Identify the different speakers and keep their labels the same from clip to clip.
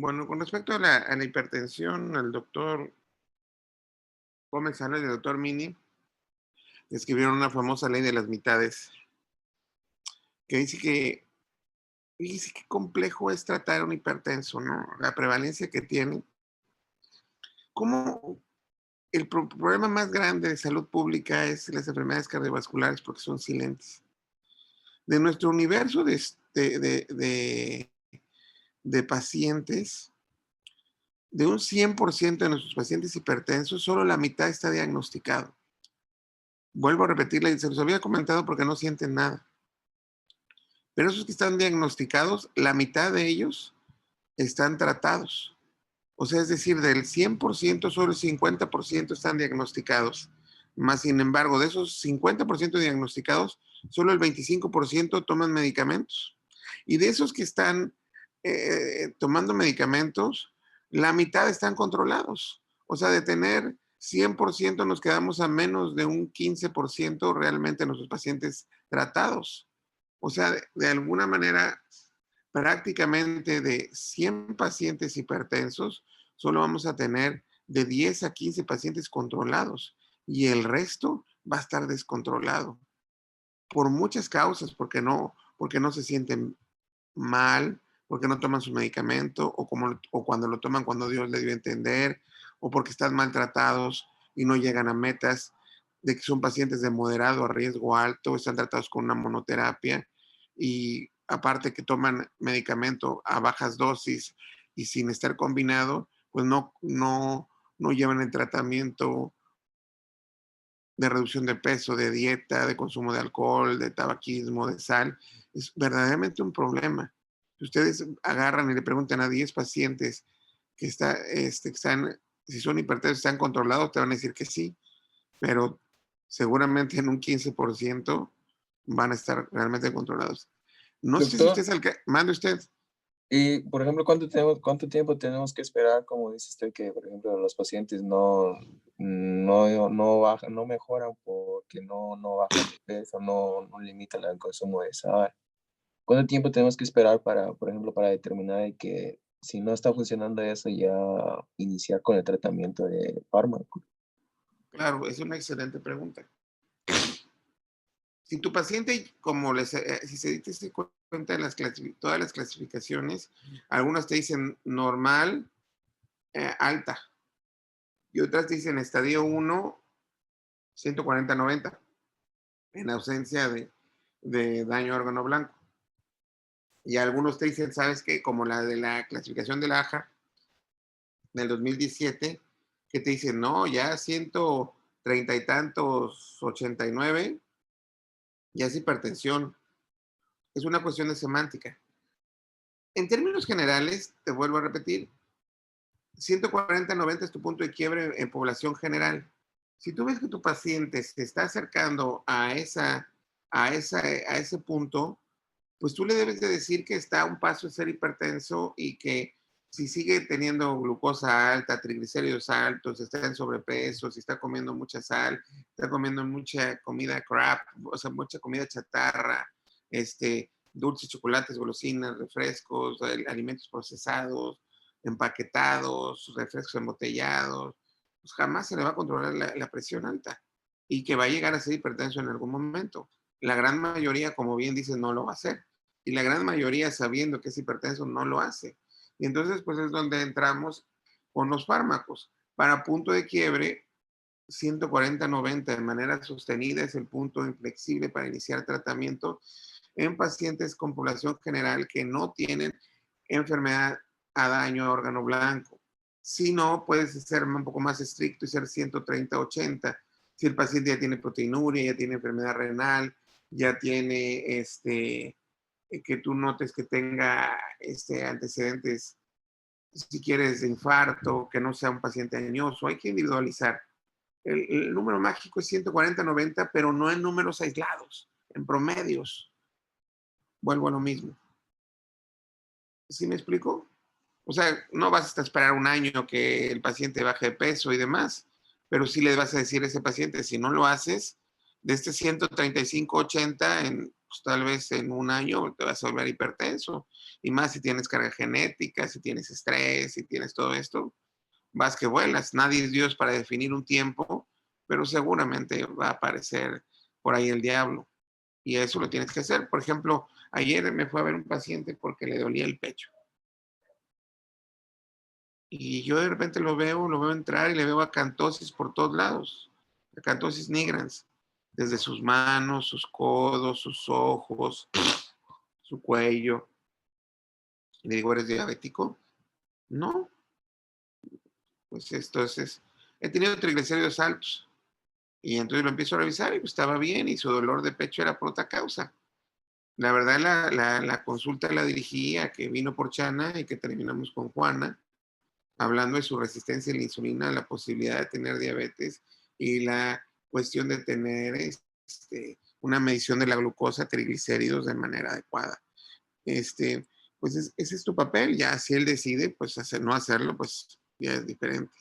Speaker 1: Bueno, con respecto a la hipertensión, el doctor Gómez Sales y el doctor Mini escribieron una famosa ley de las mitades que dice qué complejo es tratar a un hipertenso, ¿no? La prevalencia que tiene. ¿Cómo el problema más grande de salud pública es las enfermedades cardiovasculares porque son silentes? De nuestro universo de pacientes, de un 100% de nuestros pacientes hipertensos, solo la mitad está diagnosticado. Vuelvo a repetirle, se los había comentado porque no sienten nada. Pero esos que están diagnosticados, la mitad de ellos están tratados. O sea, es decir, del 100%, solo el 50% están diagnosticados. Más sin embargo, de esos 50% diagnosticados, solo el 25% toman medicamentos. Y de esos que están tomando medicamentos, la mitad están controlados. O sea, de tener 100% nos quedamos a menos de un 15% realmente nuestros pacientes tratados. O sea, de alguna manera, prácticamente de 100 pacientes hipertensos, solo vamos a tener de 10 a 15 pacientes controlados y el resto va a estar descontrolado por muchas causas, porque no se sienten mal, porque no toman su medicamento o cuando lo toman cuando Dios le dio a entender, o porque están maltratados y no llegan a metas, de que son pacientes de moderado a riesgo alto, están tratados con una monoterapia y aparte que toman medicamento a bajas dosis y sin estar combinado, pues no llevan el tratamiento de reducción de peso, de dieta, de consumo de alcohol, de tabaquismo, de sal. Es verdaderamente un problema. Si ustedes agarran y le preguntan a 10 pacientes que están, si son hipertensos, están controlados, te van a decir que sí, pero seguramente en un 15% van a estar realmente controlados. No sé si usted
Speaker 2: Doctor,
Speaker 1: es el que mande usted.
Speaker 2: y por ejemplo, cuánto tiempo tenemos que esperar, como dice usted, que por ejemplo los pacientes no bajan, no mejoran porque no bajan de peso, no limitan el consumo de sal? ¿Cuánto tiempo tenemos que esperar para, por ejemplo, para determinar de que si no está funcionando eso, ya iniciar con el tratamiento de fármaco?
Speaker 1: Claro, es una excelente pregunta. Si tu paciente, si se dice cuenta en todas las clasificaciones, algunas te dicen normal, alta, y otras te dicen estadio 1, 140-90, en ausencia de daño a órgano blanco. Y algunos te dicen, ¿sabes qué? Como la de la clasificación de la AJA del 2017, que te dicen, no, ya 130 y tantos, 89, ya es hipertensión. Es una cuestión de semántica. En términos generales, te vuelvo a repetir, 140-90 es tu punto de quiebre en población general. Si tú ves que tu paciente se está acercando a ese punto, pues tú le debes de decir que está a un paso de ser hipertenso y que si sigue teniendo glucosa alta, triglicéridos altos, está en sobrepeso, si está comiendo mucha sal, está comiendo mucha comida crap, o sea, mucha comida chatarra, dulces, chocolates, golosinas, refrescos, alimentos procesados, empaquetados, refrescos embotellados, pues jamás se le va a controlar la presión alta y que va a llegar a ser hipertenso en algún momento. La gran mayoría, como bien dices, no lo va a hacer. Y la gran mayoría, sabiendo que es hipertenso, no lo hace. Y entonces, pues es donde entramos con los fármacos. Para punto de quiebre, 140-90 de manera sostenida es el punto inflexible para iniciar tratamiento en pacientes con población general que no tienen enfermedad a daño a órgano blanco. Si no, puedes ser un poco más estricto y ser 130-80. Si el paciente ya tiene proteinuria, ya tiene enfermedad renal, ya tiene que tú notes que tenga antecedentes, si quieres, de infarto, que no sea un paciente añoso, hay que individualizar. El número mágico es 140-90, pero no en números aislados, en promedios. Vuelvo a lo mismo. ¿Sí me explico? O sea, no vas a esperar un año que el paciente baje de peso y demás, pero sí le vas a decir a ese paciente, si no lo haces, de este 135/80, pues, tal vez en un año te vas a volver hipertenso. Y más si tienes carga genética, si tienes estrés, si tienes todo esto, vas que vuelas. Nadie es Dios para definir un tiempo, pero seguramente va a aparecer por ahí el diablo. Y eso lo tienes que hacer. Por ejemplo, ayer me fue a ver un paciente porque le dolía el pecho. Y yo de repente lo veo entrar y le veo acantosis por todos lados. Acantosis nigrans. Desde sus manos, sus codos, sus ojos, su cuello. Y le digo, ¿eres diabético? No. Pues entonces, he tenido triglicéridos altos. Y entonces lo empiezo a revisar y pues estaba bien y su dolor de pecho era por otra causa. La verdad, la consulta la dirigí a que vino por Chana y que terminamos con Juana, hablando de su resistencia a la insulina, la posibilidad de tener diabetes y la cuestión de tener una medición de la glucosa, triglicéridos de manera adecuada. Pues ese es tu papel, ya si él decide, pues no hacerlo, pues ya es diferente.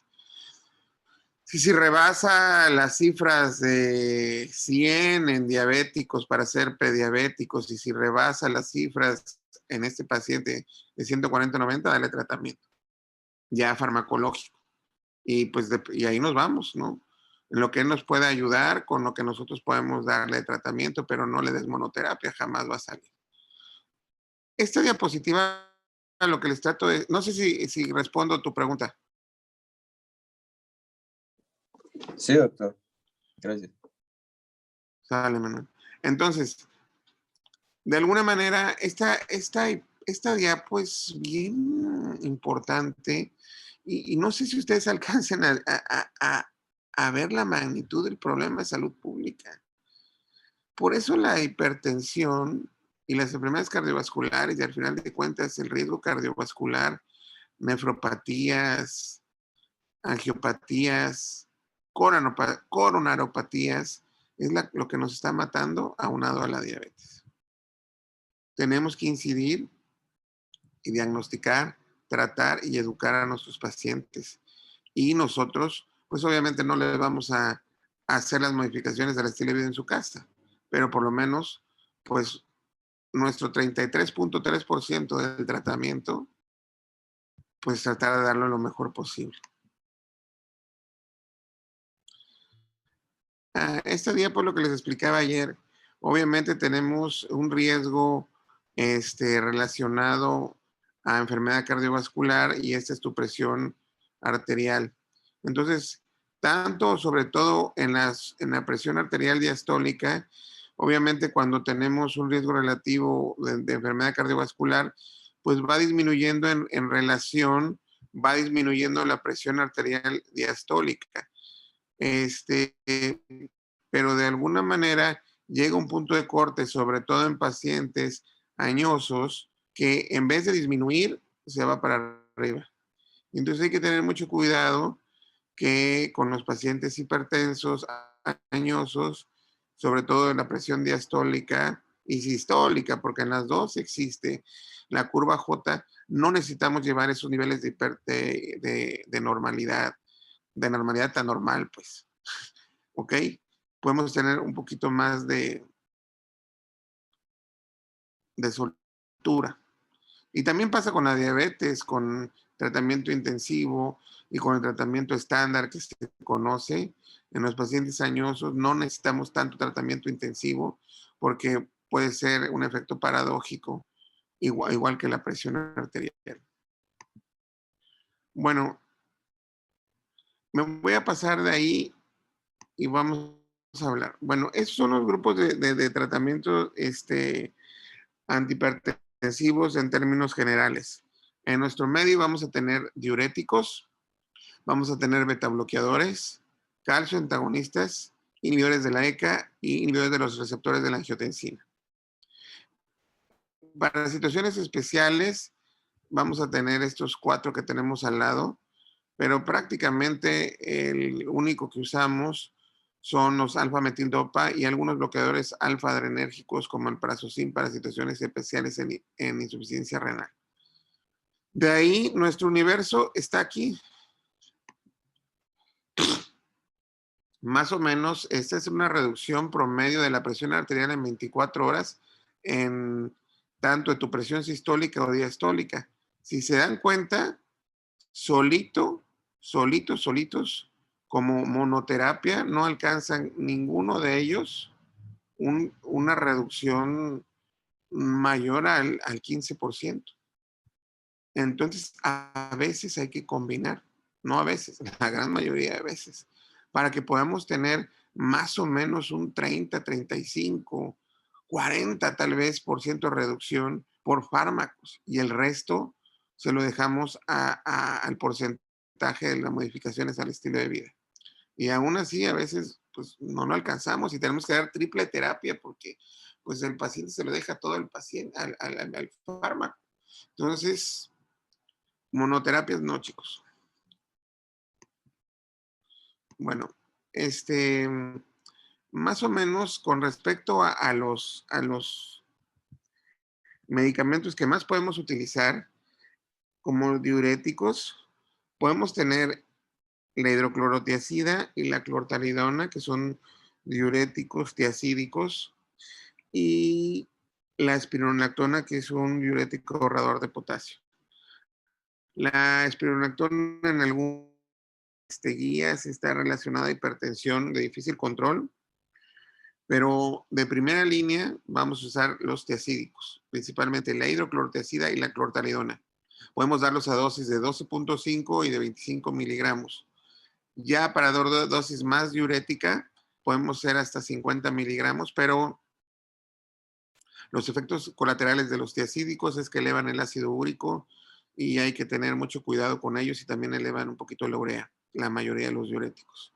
Speaker 1: Si rebasa las cifras de 100 en diabéticos para ser prediabéticos y si rebasa las cifras en este paciente de 140/90, dale tratamiento ya farmacológico. Y pues y ahí nos vamos, ¿no? En lo que él nos puede ayudar, con lo que nosotros podemos darle tratamiento, pero no le des monoterapia, jamás va a salir. Esta diapositiva, lo que les trato de, no sé si respondo a tu pregunta.
Speaker 2: Sí, doctor. Gracias.
Speaker 1: Sale, Manuel. Entonces, de alguna manera, esta diapo es bien importante y no sé si ustedes alcancen a ver la magnitud del problema de salud pública. Por eso la hipertensión y las enfermedades cardiovasculares y al final de cuentas el riesgo cardiovascular, nefropatías, angiopatías, coronaropatías, es lo que nos está matando aunado a la diabetes. Tenemos que incidir y diagnosticar, tratar y educar a nuestros pacientes. Y nosotros, pues obviamente no les vamos a hacer las modificaciones del estilo de vida en su casa, pero por lo menos, pues nuestro 33.3% del tratamiento, pues tratar de darlo lo mejor posible. Esta día, por lo que les explicaba ayer, obviamente tenemos un riesgo relacionado a enfermedad cardiovascular y esta es tu presión arterial. Entonces, tanto sobre todo en la presión arterial diastólica, obviamente cuando tenemos un riesgo relativo de enfermedad cardiovascular, pues va disminuyendo en relación, va disminuyendo la presión arterial diastólica. Pero de alguna manera llega un punto de corte, sobre todo en pacientes añosos, que en vez de disminuir, se va para arriba. Entonces hay que tener mucho cuidado que con los pacientes hipertensos, añosos, sobre todo en la presión diastólica y sistólica, porque en las dos existe la curva J, no necesitamos llevar esos niveles de normalidad tan normal, pues. ¿Ok? Podemos tener un poquito más de soltura. Y también pasa con la diabetes, con tratamiento intensivo y con el tratamiento estándar que se conoce. En los pacientes añosos no necesitamos tanto tratamiento intensivo porque puede ser un efecto paradójico, igual que la presión arterial. Bueno, me voy a pasar de ahí y vamos a hablar. Bueno, esos son los grupos de tratamiento antihipertensivos en términos generales. En nuestro medio vamos a tener diuréticos, vamos a tener betabloqueadores, calcio antagonistas, inhibidores de la ECA y inhibidores de los receptores de la angiotensina. Para situaciones especiales vamos a tener estos 4 que tenemos al lado, pero prácticamente el único que usamos son los alfa-metildopa y algunos bloqueadores alfa-adrenérgicos como el prazosin para situaciones especiales en insuficiencia renal. De ahí nuestro universo está aquí. Más o menos, esta es una reducción promedio de la presión arterial en 24 horas en tanto de tu presión sistólica o diastólica. Si se dan cuenta, solitos, como monoterapia, no alcanzan ninguno de ellos una reducción mayor al 15%. Entonces, a veces hay que combinar, no a veces, la gran mayoría de veces, para que podamos tener más o menos un 30, 35, 40 tal vez por ciento de reducción por fármacos y el resto se lo dejamos al porcentaje de las modificaciones al estilo de vida. Y aún así, a veces, pues no lo alcanzamos y tenemos que dar triple terapia porque pues el paciente se lo deja todo el paciente al fármaco. Entonces, monoterapias no, chicos. Bueno, este, más o menos con respecto a los medicamentos que más podemos utilizar como diuréticos, podemos tener la hidroclorotiazida y la clortalidona, que son diuréticos tiacídicos, y la espironolactona, que es un diurético ahorrador de potasio. La espironolactona en algunas guías está relacionada a hipertensión de difícil control, pero de primera línea vamos a usar los tiacídicos, principalmente la hidroclorotiazida y la clortalidona. Podemos darlos a dosis de 12.5 y de 25 miligramos. Ya para dosis más diurética, podemos ser hasta 50 miligramos, pero los efectos colaterales de los tiacídicos es que elevan el ácido úrico y hay que tener mucho cuidado con ellos y también elevan un poquito la urea, la mayoría de los diuréticos.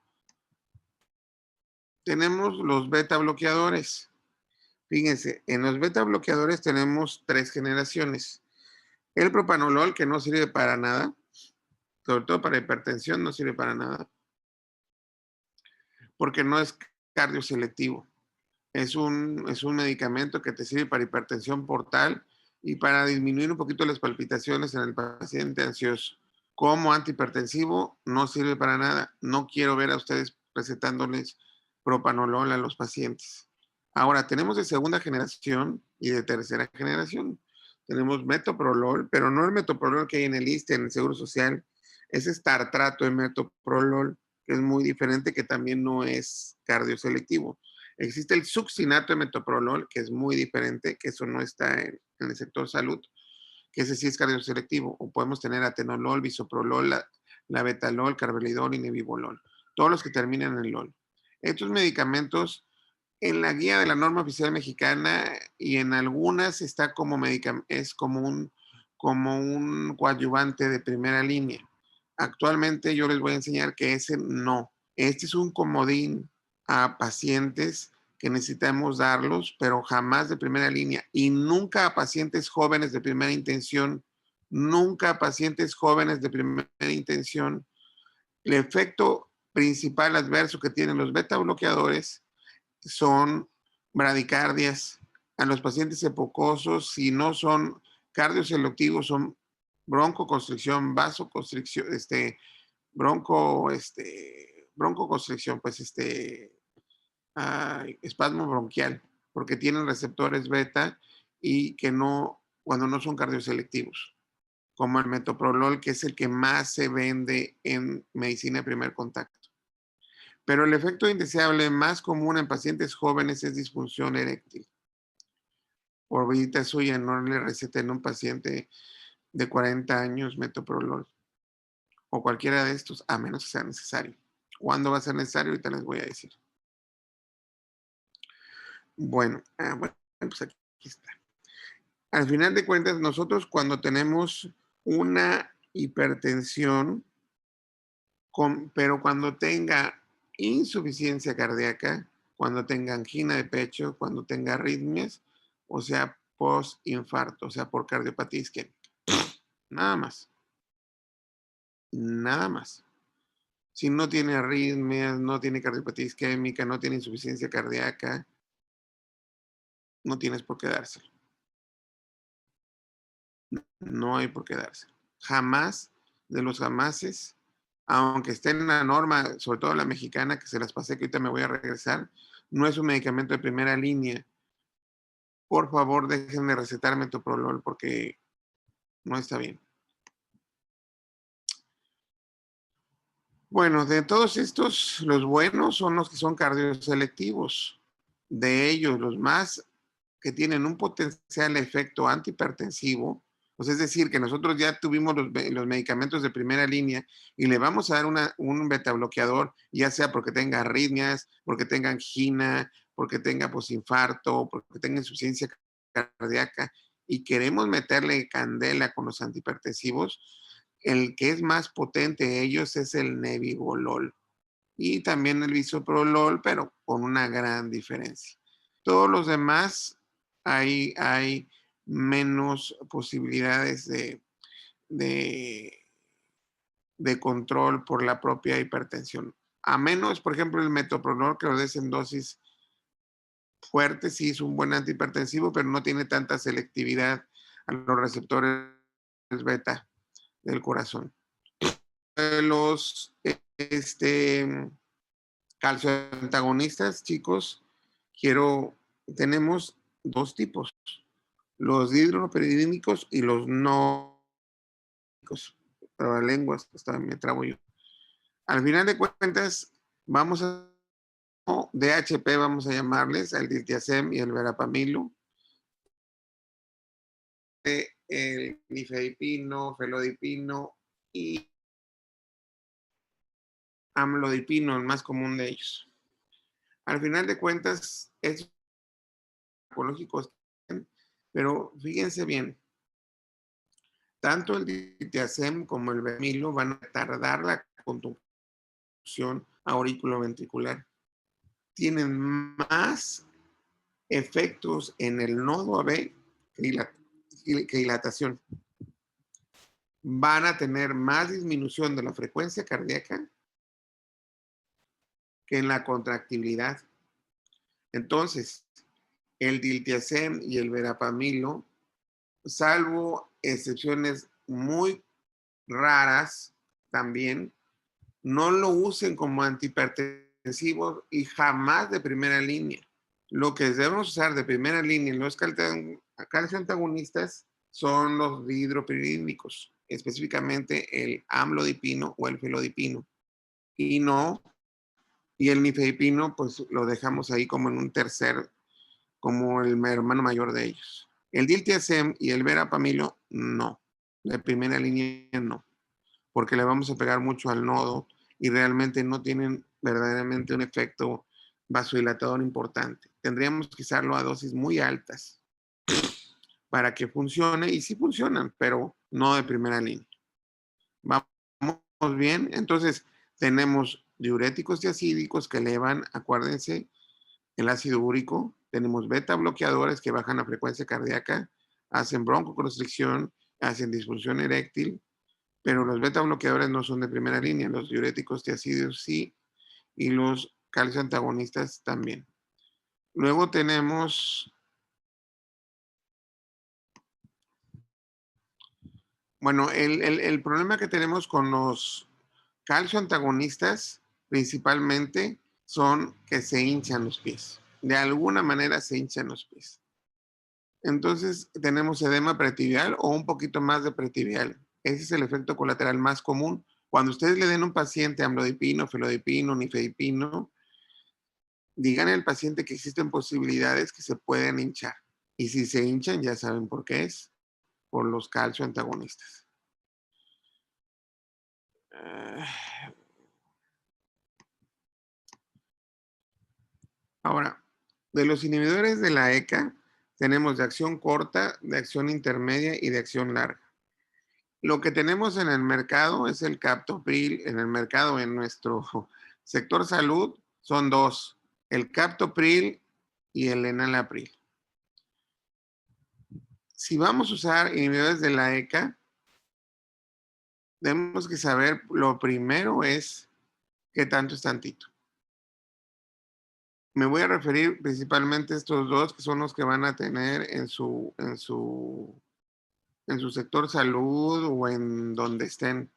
Speaker 1: Tenemos los beta bloqueadores. Fíjense, en los beta bloqueadores tenemos 3 generaciones. El propanolol, que no sirve para nada, sobre todo para hipertensión, no sirve para nada, porque no es cardioselectivo. Es un medicamento que te sirve para hipertensión portal y para disminuir un poquito las palpitaciones en el paciente ansioso. Como antihipertensivo no sirve para nada. No quiero ver a ustedes recetándoles propanolol a los pacientes. Ahora, tenemos de segunda generación y de tercera generación. Tenemos metoprolol, pero no el metoprolol que hay en el ISSSTE, en el Seguro Social. Ese es tartrato de metoprolol, que es muy diferente, que también no es cardioselectivo. Existe el succinato de metoprolol, que es muy diferente, que eso no está en el sector salud, que ese sí es cardioselectivo. O podemos tener atenolol, bisoprolol, la betalol, carvedilol y nebivolol. Todos los que terminan en LOL. Estos medicamentos en la guía de la norma oficial mexicana y en algunas está como es como un coadyuvante de primera línea. Actualmente yo les voy a enseñar que ese no. Este es un comodín a pacientes que necesitamos darlos, pero jamás de primera línea y nunca a pacientes jóvenes de primera intención, nunca a pacientes jóvenes de primera intención. El efecto principal adverso que tienen los beta bloqueadores son bradicardias. A los pacientes hipocosos, si no son cardioselectivos, son broncoconstricción, vasoconstricción, broncoconstricción, pues espasmo bronquial, porque tienen receptores beta y que no, cuando no son cardioselectivos, como el metoprolol, que es el que más se vende en medicina de primer contacto. Pero el efecto indeseable más común en pacientes jóvenes es disfunción eréctil. Por visita suya, no le receten a un paciente de 40 años metoprolol o cualquiera de estos, a menos que sea necesario. ¿Cuándo va a ser necesario? Ahorita les voy a decir. Bueno, pues aquí está. Al final de cuentas, nosotros cuando tenemos una hipertensión, pero cuando tenga insuficiencia cardíaca, cuando tenga angina de pecho, cuando tenga arritmias, o sea, post-infarto, o sea, por cardiopatía isquémica. Nada más. Nada más. Si no tiene arritmias, no tiene cardiopatía isquémica, no tiene insuficiencia cardíaca, no tienes por qué dárselo. No hay por qué dárselo. Jamás, de los jamases, aunque esté en la norma, sobre todo la mexicana, que se las pasé, que ahorita me voy a regresar, no es un medicamento de primera línea. Por favor, dejen de recetarme metoprolol porque no está bien. Bueno, de todos estos, los buenos son los que son cardioselectivos. De ellos, los más que tienen un potencial efecto antihipertensivo, pues es decir, que nosotros ya tuvimos los medicamentos de primera línea y le vamos a dar un beta bloqueador, ya sea porque tenga arritmias, porque tenga angina, porque tenga posinfarto, porque tenga insuficiencia cardíaca, y queremos meterle candela con los antihipertensivos. El que es más potente de ellos es el nebivolol y también el bisoprolol, pero con una gran diferencia. Todos los demás hay menos posibilidades de, de control por la propia hipertensión. A menos, por ejemplo, el metoprolol, que lo des en dosis fuertes, sí es un buen antihipertensivo, pero no tiene tanta selectividad a los receptores beta del corazón. Los calcioantagonistas, chicos, tenemos dos tipos, los dihidropiridínicos y los no lenguas, hasta me trabo yo. Al final de cuentas, vamos a DHP, vamos a llamarles, el diltiazem y el verapamilo, el nifedipino, felodipino y amlodipino, el más común de ellos. Al final de cuentas, es farmacológicos, pero fíjense bien, tanto el diltiazem como el verapamilo van a tardar la conducción auriculoventricular. Tienen más efectos en el nodo AB que dilatación. Van a tener más disminución de la frecuencia cardíaca que en la contractibilidad. Entonces, el diltiazem y el verapamilo, salvo excepciones muy raras también, no lo usen como antihipertensivos y jamás de primera línea. Lo que debemos usar de primera línea en los calcioantagonistas son los dihidropiridínicos, específicamente el amlodipino o el felodipino. Y el nifedipino, pues lo dejamos ahí como en un tercer, como el hermano mayor de ellos. El diltiazem y el verapamilo, no. De primera línea, no. Porque le vamos a pegar mucho al nodo y realmente no tienen verdaderamente un efecto vasodilatador importante. Tendríamos que usarlo a dosis muy altas para que funcione, y sí funcionan, pero no de primera línea. Vamos bien, entonces tenemos diuréticos diacídicos que elevan, acuérdense, el ácido úrico, tenemos beta bloqueadores que bajan la frecuencia cardíaca, hacen broncoconstricción, hacen disfunción eréctil, pero los beta bloqueadores no son de primera línea, los diuréticos tiacídicos sí, y los calcioantagonistas también. Luego tenemos, bueno, el problema que tenemos con los calcioantagonistas principalmente son que se hinchan los pies. De alguna manera se hinchan los pies. Entonces tenemos edema pretibial o un poquito más de pretibial. Ese es el efecto colateral más común. Cuando ustedes le den a un paciente amlodipino, felodipino, nifedipino, digan al paciente que existen posibilidades que se pueden hinchar. Y si se hinchan, ya saben por qué es, por los calcioantagonistas. Ahora, de los inhibidores de la ECA, tenemos de acción corta, de acción intermedia y de acción larga. Lo que tenemos en el mercado es el captopril. En el mercado, en nuestro sector salud, son dos, el captopril y el enalapril. Si vamos a usar inhibidores de la ECA, tenemos que saber, lo primero es qué tanto es tantito. Me voy a referir principalmente a estos dos, que son los que van a tener en su sector salud o en donde estén.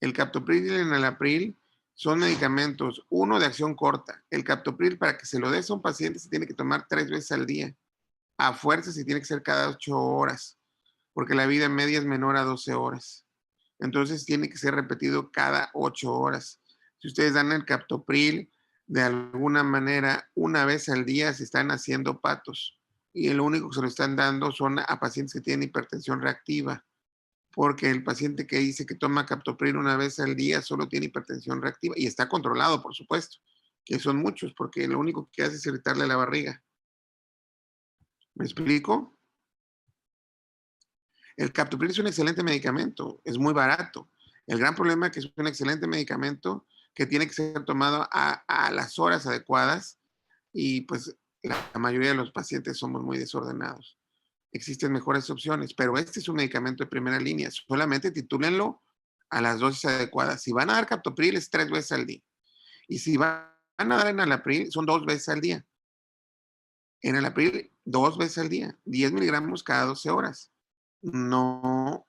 Speaker 1: El captopril y el enalapril son medicamentos, uno de acción corta. El captopril, para que se lo des a un paciente, se tiene que tomar 3 veces al día. A fuerza, se tiene que ser cada 8 horas, porque la vida media es menor a 12 horas. Entonces, tiene que ser repetido cada 8 horas. Si ustedes dan el captopril, de alguna manera, una vez al día, se están haciendo patos. Y lo único que se lo están dando son a pacientes que tienen hipertensión reactiva, porque el paciente que dice que toma captopril una vez al día solo tiene hipertensión reactiva y está controlado, por supuesto, que son muchos, porque lo único que hace es irritarle la barriga. ¿Me explico? El captopril es un excelente medicamento, es muy barato. El gran problema es que es un excelente medicamento que tiene que ser tomado a las horas adecuadas y pues la mayoría de los pacientes somos muy desordenados. Existen mejores opciones, pero este es un medicamento de primera línea. Solamente titúlenlo a las dosis adecuadas. Si van a dar captopril es 3 veces al día. Y si van a dar enalapril son 2 veces al día. Enalapril 2 veces al día, 10 miligramos cada 12 horas. No,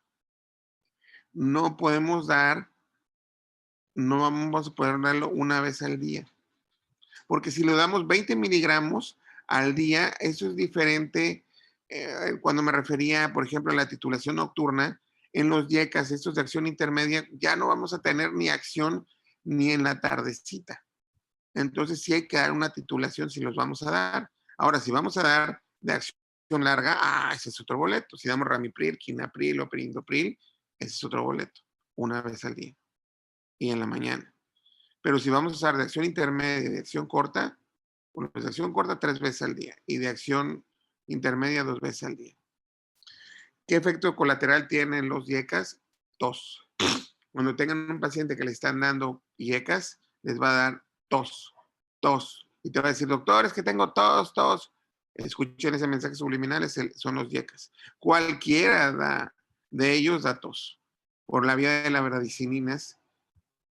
Speaker 1: no podemos dar, no vamos a poder darlo una vez al día. Porque si lo damos 20 miligramos al día, eso es diferente. Cuando me refería, por ejemplo, a la titulación nocturna, en los YECAS, estos de acción intermedia, ya no vamos a tener ni acción ni en la tardecita. Entonces sí hay que dar una titulación si los vamos a dar. Ahora, si vamos a dar de acción larga, ese es otro boleto. Si damos ramipril, quinapril o perindopril, ese es otro boleto, una vez al día y en la mañana. Pero si vamos a usar de acción intermedia y de acción corta, bueno, pues de acción corta 3 veces al día y de acción intermedia 2 veces al día. ¿Qué efecto colateral tienen los YECAS? Tos. Cuando tengan un paciente que le están dando YECAS, les va a dar tos, tos. Y te va a decir, doctor, es que tengo tos, tos. Escuchen ese mensaje subliminal, son los YECAS. Cualquiera de ellos da tos. Por la vía de las bradicininas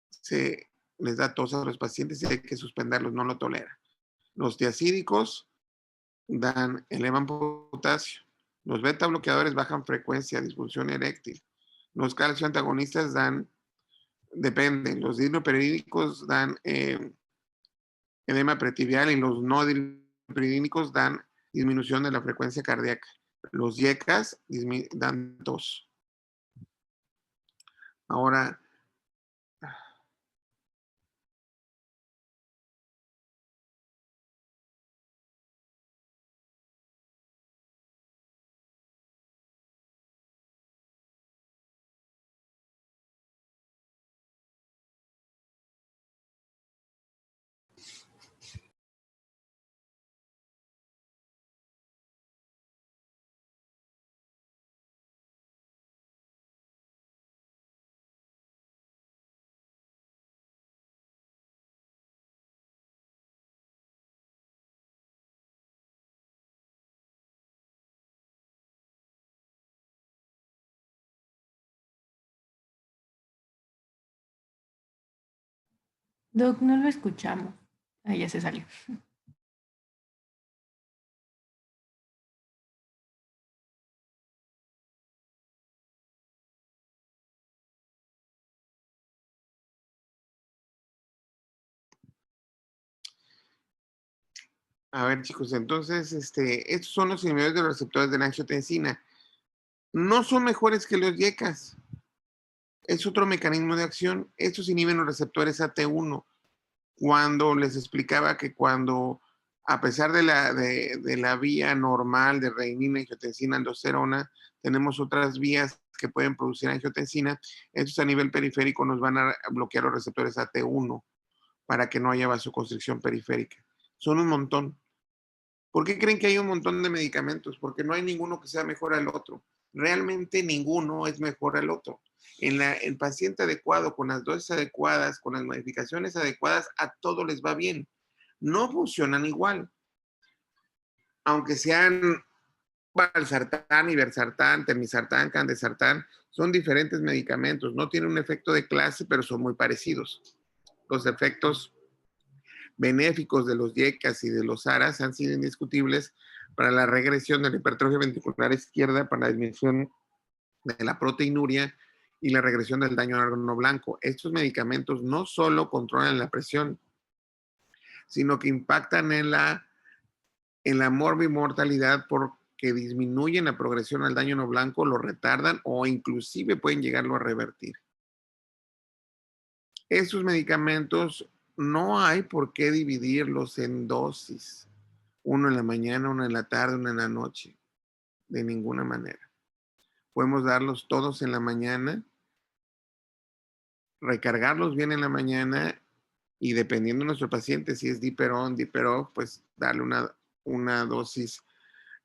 Speaker 1: se les da tos a los pacientes y hay que suspenderlos, no lo toleran. Los tiacídicos elevan potasio. Los beta bloqueadores bajan frecuencia, disfunción eréctil. Los calcio antagonistas dependen. Los dinoperidínicos dan edema pretibial y los no dinoperidínicos dan disminución de la frecuencia cardíaca. Los YECAS dan tos. Ahora,
Speaker 3: Doc, no lo escuchamos. Ahí ya se salió.
Speaker 1: a ver, chicos, entonces, estos son los inhibidores de los receptores de la angiotensina. No son mejores que los YECAS. Es otro mecanismo de acción. Estos inhiben los receptores AT1. Cuando les explicaba que a pesar de la vía normal de renina, angiotensina, aldosterona, tenemos otras vías que pueden producir angiotensina, estos a nivel periférico nos van a bloquear los receptores AT1 para que no haya vasoconstricción periférica. Son un montón. ¿Por qué creen que hay un montón de medicamentos? Porque no hay ninguno que sea mejor al otro. Realmente ninguno es mejor al otro. El paciente adecuado, con las dosis adecuadas, con las modificaciones adecuadas, a todos les va bien. No funcionan igual. Aunque sean valsartán, iversartán, telmisartán, candesartán, son diferentes medicamentos. No tienen un efecto de clase, pero son muy parecidos. Los efectos benéficos de los YECAS y de los ARAS han sido indiscutibles para la regresión de la hipertrofia ventricular izquierda, para la disminución de la proteinuria y la regresión del daño al órgano blanco. Estos medicamentos no solo controlan la presión, sino que impactan en la morbimortalidad porque disminuyen la progresión al daño no blanco, lo retardan o inclusive pueden llegarlo a revertir. Estos medicamentos no hay por qué dividirlos en dosis. Uno en la mañana, uno en la tarde, uno en la noche. De ninguna manera. Podemos darlos todos en la mañana, recargarlos bien en la mañana y dependiendo de nuestro paciente, si es Diperon, Diperox, pues darle una dosis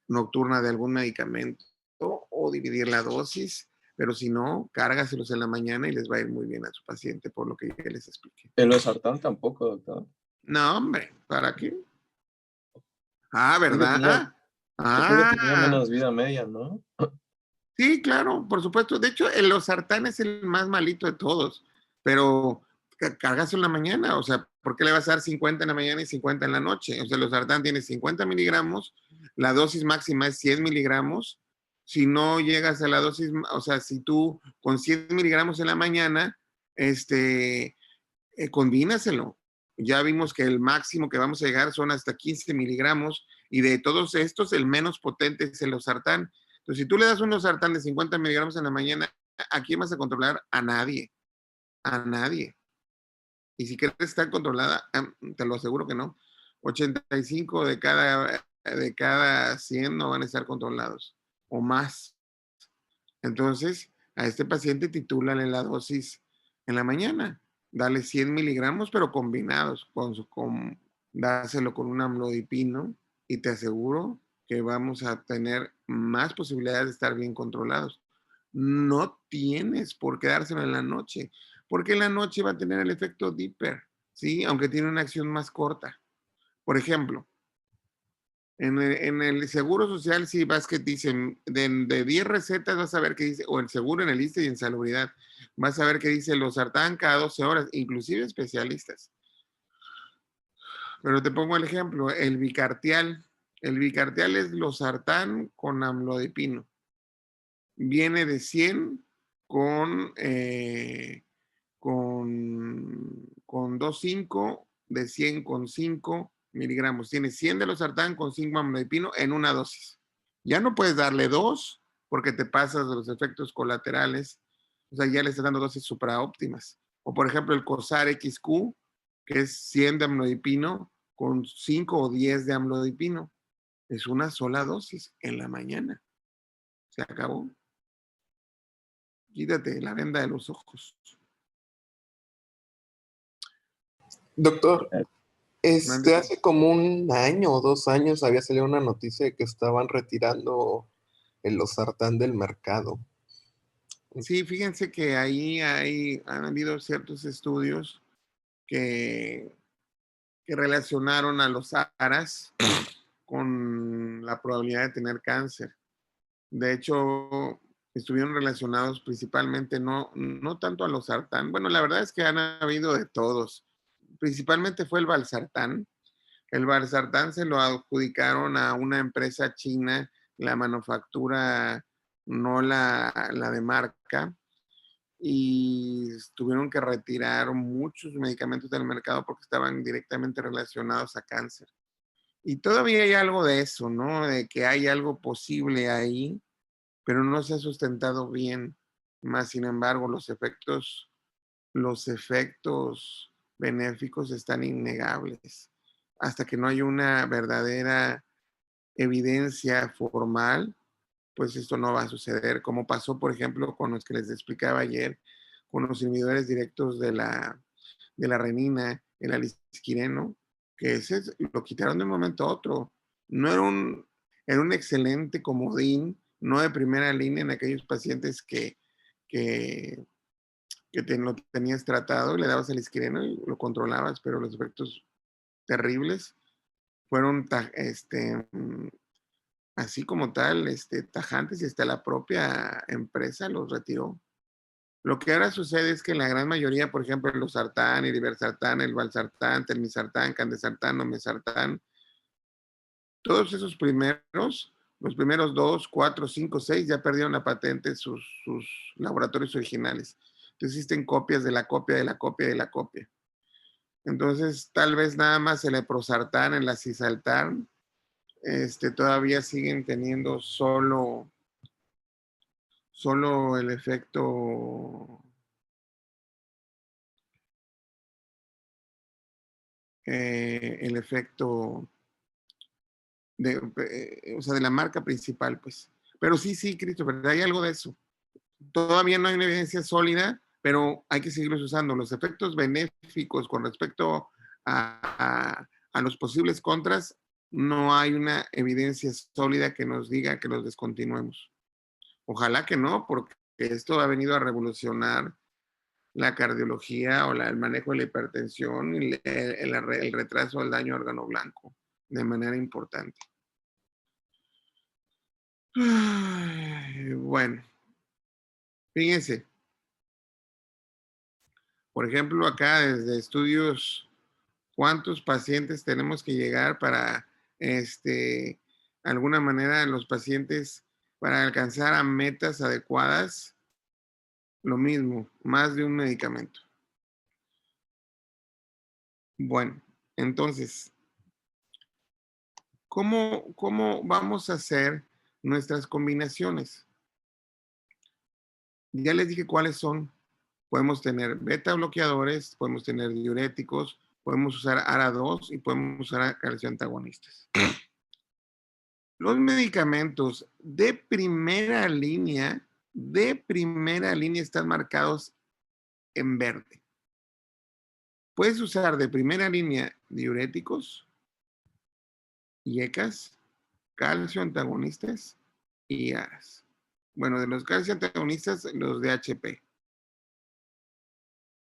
Speaker 1: nocturna de algún medicamento o dividir la dosis, pero si no, cárgaselos en la mañana y les va a ir muy bien a su paciente, por lo que ya les expliqué.
Speaker 2: El losartán tampoco, doctor.
Speaker 1: No, hombre, ¿para qué? Ah,
Speaker 2: Creo que
Speaker 1: ¿verdad?
Speaker 2: tenía menos vida media, ¿no?
Speaker 1: Sí, claro, por supuesto. De hecho, el losartán es el más malito de todos, pero cargas en la mañana, o sea, ¿por qué le vas a dar 50 en la mañana y 50 en la noche? O sea, el losartán tiene 50 miligramos, la dosis máxima es 100 miligramos. Si no llegas a la dosis, o sea, si tú con 100 miligramos en la mañana, combínaselo. Ya vimos que el máximo que vamos a llegar son hasta 15 miligramos y de todos estos el menos potente es el losartán. Entonces, si tú le das un losartán de 50 miligramos en la mañana, ¿a quién vas a controlar? A nadie. A nadie. Y si quieres estar controlada, te lo aseguro que no. 85 de cada 100 no van a estar controlados o más. Entonces, a este paciente titúlale la dosis en la mañana. Dale 100 miligramos, pero combinados. Dáselo con un amlodipino y te aseguro que vamos a tener más posibilidades de estar bien controlados. No tienes por qué dárselo en la noche, porque en la noche va a tener el efecto Diper, ¿sí? Aunque tiene una acción más corta. Por ejemplo, en el Seguro Social, sí vas que dicen, de 10 recetas vas a ver que dice, o el seguro en el ISSSTE y en salubridad, vas a ver que dice losartán cada 12 horas, inclusive especialistas. Pero te pongo el ejemplo, el bicartial. El bicartial es losartán con amlodipino. Viene de 100 con 2,5, de 100 con 5 miligramos. Tiene 100 de losartán con 5 amlodipino en una dosis. Ya no puedes darle 2 porque te pasas de los efectos colaterales. O sea, ya le estás dando dosis supraóptimas. O por ejemplo el COSAR XQ, que es 100 de amlodipino con 5 o 10 de amlodipino. Es una sola dosis en la mañana. Se acabó. Quítate la venda de los ojos.
Speaker 4: Doctor,
Speaker 1: Mande.
Speaker 4: hace como 1 año o 2 años había salido una noticia de que estaban retirando el losartán del mercado.
Speaker 1: Sí, fíjense que ahí han habido ciertos estudios que relacionaron a los ARAS con la probabilidad de tener cáncer. De hecho, estuvieron relacionados principalmente, no tanto a los losartán. Bueno, la verdad es que han habido de todos. Principalmente fue el valsartán. El valsartán se lo adjudicaron a una empresa china, la manufactura, no la de marca, y tuvieron que retirar muchos medicamentos del mercado porque estaban directamente relacionados a cáncer. Y todavía hay algo de eso, ¿no? De que hay algo posible ahí, pero no se ha sustentado bien. Más sin embargo, los efectos benéficos están innegables. Hasta que no hay una verdadera evidencia formal, pues esto no va a suceder, como pasó, por ejemplo, con los que les explicaba ayer, con los inhibidores directos de la renina, el alisquireno, que ese lo quitaron de un momento a otro. No era un excelente comodín, no de primera línea en aquellos pacientes que lo tenías tratado y le dabas el isquireno y lo controlabas, pero los efectos terribles fueron así como tal, tajantes y hasta la propia empresa los retiró. Lo que ahora sucede es que en la gran mayoría, por ejemplo, el losartán, el irbesartán, el valsartán, telmisartán, candesartán, omesartán, todos esos primeros Los primeros 2, 4, 5, 6 ya perdieron la patente sus laboratorios originales. Entonces existen copias de la copia de la copia de la copia. Entonces, tal vez nada más el leprosartán, el acisaltán, todavía siguen teniendo solo el efecto de la marca principal, pues. Pero sí, Christopher, hay algo de eso. Todavía no hay una evidencia sólida, pero hay que seguirlos usando. Los efectos benéficos con respecto a los posibles contras, no hay una evidencia sólida que nos diga que los descontinuemos. Ojalá que no, porque esto ha venido a revolucionar la cardiología o el manejo de la hipertensión y el retraso del daño órgano blanco de manera importante. Bueno, fíjense. Por ejemplo, acá desde estudios, ¿cuántos pacientes tenemos que llegar para, alguna manera, los pacientes para alcanzar a metas adecuadas? Lo mismo, más de un medicamento. Bueno, entonces, ¿cómo vamos a hacer nuestras combinaciones? Ya les dije cuáles son. Podemos tener beta bloqueadores, podemos tener diuréticos, podemos usar ARA2 y podemos usar calcioantagonistas. Los medicamentos de primera línea están marcados en verde. Puedes usar de primera línea diuréticos, IECAS, calcioantagonistas y ARAs. Bueno, de los calcioantagonistas, los DHP.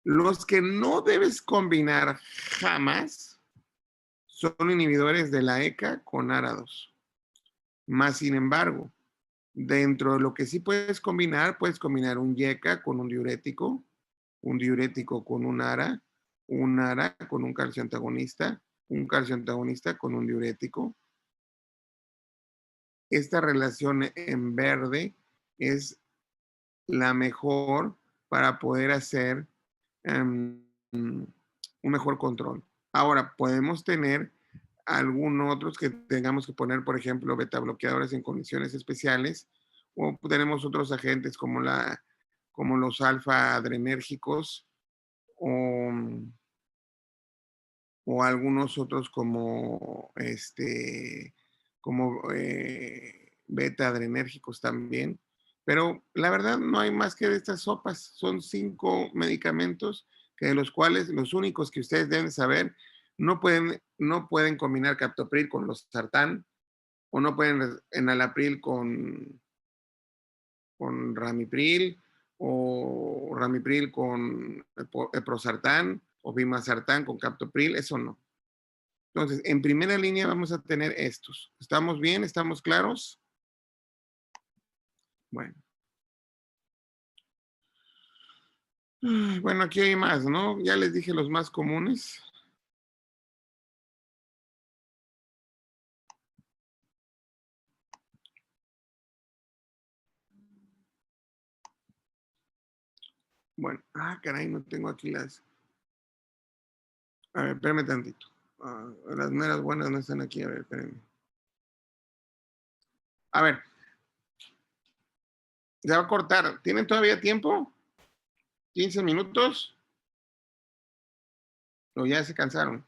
Speaker 1: Los que no debes combinar jamás son inhibidores de la ECA con ARA2. Más sin embargo, dentro de lo que sí puedes combinar un IECA con un diurético con un ARA con un calcioantagonista con un diurético. Esta relación en verde es la mejor para poder hacer un mejor control. Ahora, podemos tener algunos otros que tengamos que poner, por ejemplo, beta bloqueadores en condiciones especiales, o tenemos otros agentes como los alfa adrenérgicos o algunos otros como beta adrenérgicos también. Pero la verdad no hay más que de estas sopas. Son 5 medicamentos que de los cuales los únicos que ustedes deben saber no pueden combinar captopril con los sartán o no pueden enalapril con ramipril o ramipril con eprosartán o bimasartán con captopril, eso no. Entonces, en primera línea vamos a tener estos. ¿Estamos bien? ¿Estamos claros? Bueno. Bueno, aquí hay más, ¿no? Ya les dije los más comunes. Bueno, caray, no tengo aquí las. A ver, espérame tantito. Las meras buenas no están aquí. A ver, espérenme. A ver. Ya va a cortar. ¿Tienen todavía tiempo? ¿15 minutos? ¿O ya se cansaron?